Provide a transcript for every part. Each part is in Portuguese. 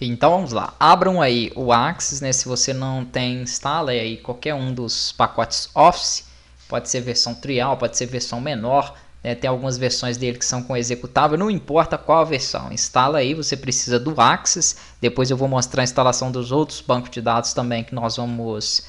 Então vamos lá, abram aí o Axis, né? Se você não tem, instala aí qualquer um dos pacotes Office, pode ser versão trial, pode ser versão menor, né? Tem algumas versões dele que são com executável, não importa qual a versão, instala aí, você precisa do Axis, depois eu vou mostrar a instalação dos outros bancos de dados também que nós vamos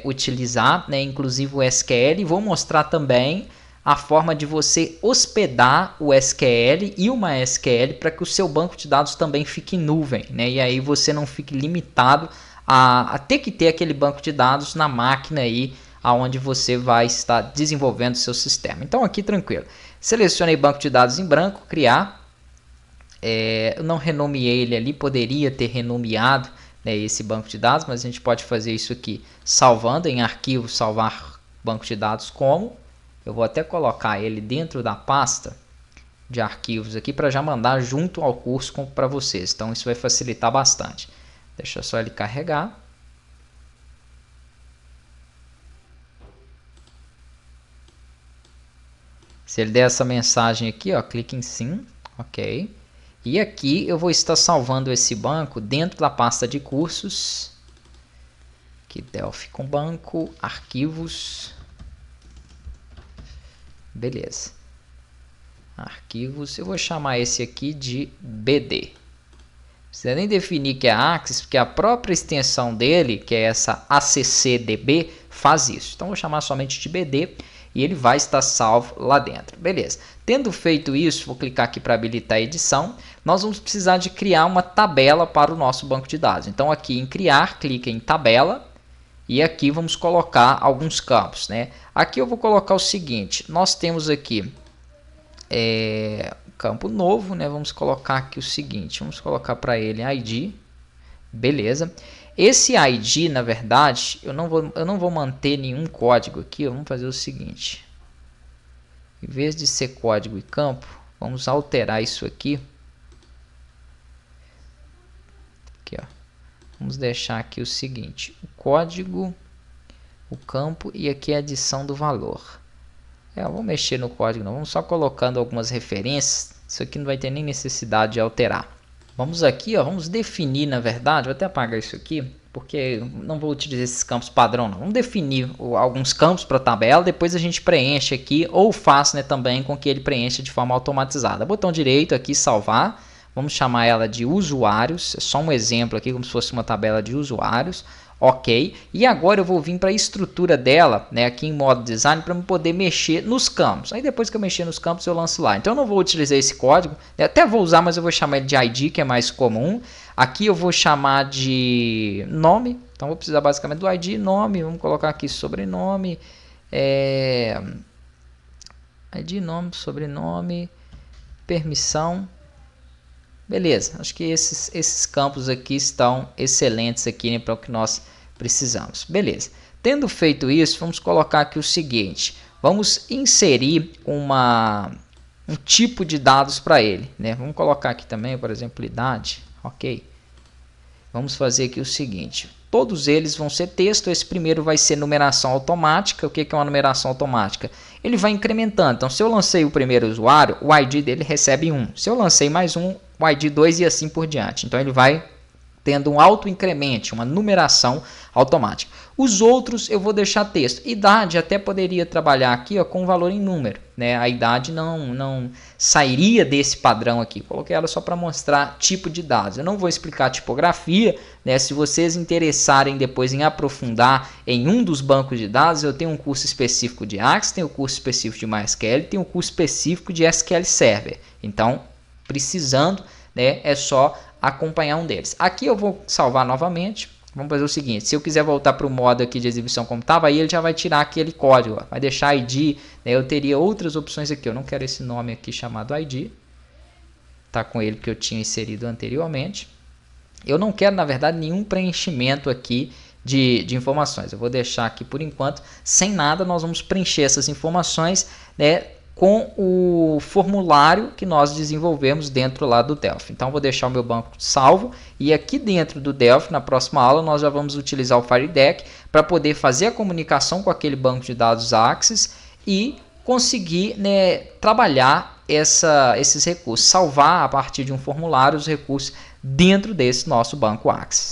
utilizar, né? Inclusive o SQL, e vou mostrar também a forma de você hospedar o SQL e o MySQL para que o seu banco de dados também fique em nuvem, né? E aí você não fique limitado a ter que ter aquele banco de dados na máquina aí aonde você vai estar desenvolvendo seu sistema. Então aqui tranquilo. Selecionei banco de dados em branco, criar. Eu não renomeei ele ali, poderia ter renomeado, né, esse banco de dados, mas a gente pode fazer isso aqui salvando em arquivo, salvar banco de dados como. Eu vou até colocar ele dentro da pasta de arquivos aqui para já mandar junto ao curso para vocês. Então isso vai facilitar bastante. Deixa só ele carregar. Se ele der essa mensagem aqui, ó, clique em sim, ok. E aqui eu vou estar salvando esse banco dentro da pasta de cursos. Aqui Delphi com banco, arquivos. Beleza. Arquivos, eu vou chamar esse aqui de BD. Não precisa nem definir que é Axis, porque a própria extensão dele, que é essa ACCDB, faz isso. Então vou chamar somente de BD e ele vai estar salvo lá dentro. Beleza. Tendo feito isso, vou clicar aqui para habilitar a edição. Nós vamos precisar de criar uma tabela para o nosso banco de dados. Então aqui em criar, clica em tabela. E aqui vamos colocar alguns campos, né? Aqui eu vou colocar o seguinte, nós temos aqui campo novo, né? Vamos colocar aqui o seguinte, vamos colocar para ele ID, beleza. Esse ID, na verdade, eu não vou manter nenhum código aqui, vamos fazer o seguinte. Em vez de ser código e campo, vamos alterar isso aqui. Aqui, ó. Vamos deixar aqui o seguinte, o código, o campo e aqui a adição do valor. Eu vou mexer no código não, vamos só colocando algumas referências, isso aqui não vai ter nem necessidade de alterar. Vamos aqui, ó, vamos definir na verdade, vou até apagar isso aqui, porque não vou utilizar esses campos padrão não. Vamos definir alguns campos para a tabela, depois a gente preenche aqui, ou faço, né, também com que ele preencha de forma automatizada. Botão direito aqui, salvar. Vamos chamar ela de usuários, é só um exemplo aqui, como se fosse uma tabela de usuários. Ok, e agora eu vou vir para a estrutura dela, né, aqui em modo design, para eu poder mexer nos campos. Aí depois que eu mexer nos campos, eu lanço lá. Então eu não vou utilizar esse código, eu até vou usar, mas eu vou chamar ele de ID, que é mais comum. Aqui eu vou chamar de nome, então vou precisar basicamente do ID, nome, vamos colocar aqui sobrenome, ID, nome, sobrenome, permissão. Beleza, acho que esses campos aqui estão excelentes aqui, né, para o que nós precisamos. Beleza, tendo feito isso, vamos colocar aqui o seguinte, vamos inserir um tipo de dados para ele, né? Vamos colocar aqui também, por exemplo, idade, ok? Vamos fazer aqui o seguinte, todos eles vão ser texto, esse primeiro vai ser numeração automática. O que é uma numeração automática? Ele vai incrementando, então se eu lancei o primeiro usuário, o ID dele recebe 1, se eu lancei mais um, o ID 2 e assim por diante. Então ele vai tendo um auto incremento, uma numeração automática. Os outros eu vou deixar texto. Idade até poderia trabalhar aqui, ó, com valor em número, né? A idade não sairia desse padrão aqui. Coloquei ela só para mostrar tipo de dados. Eu não vou explicar tipografia, né? Se vocês interessarem depois em aprofundar em um dos bancos de dados, eu tenho um curso específico de Axis, tenho um curso específico de MySQL, tenho um curso específico de SQL Server. Então, precisando, né, é só acompanhar um deles. Aqui eu vou salvar novamente. Vamos fazer o seguinte, se eu quiser voltar para o modo aqui de exibição como estava, aí ele já vai tirar aquele código, ó, vai deixar ID, né, eu teria outras opções aqui, eu não quero esse nome aqui chamado ID, tá com ele que eu tinha inserido anteriormente. Eu não quero, na verdade, nenhum preenchimento aqui de informações, eu vou deixar aqui por enquanto, sem nada, nós vamos preencher essas informações, né, com o formulário que nós desenvolvemos dentro lá do Delphi. Então, vou deixar o meu banco salvo e aqui dentro do Delphi, na próxima aula, nós já vamos utilizar o FireDeck para poder fazer a comunicação com aquele banco de dados Axis e conseguir, né, trabalhar esses recursos, salvar a partir de um formulário os recursos dentro desse nosso banco Axis.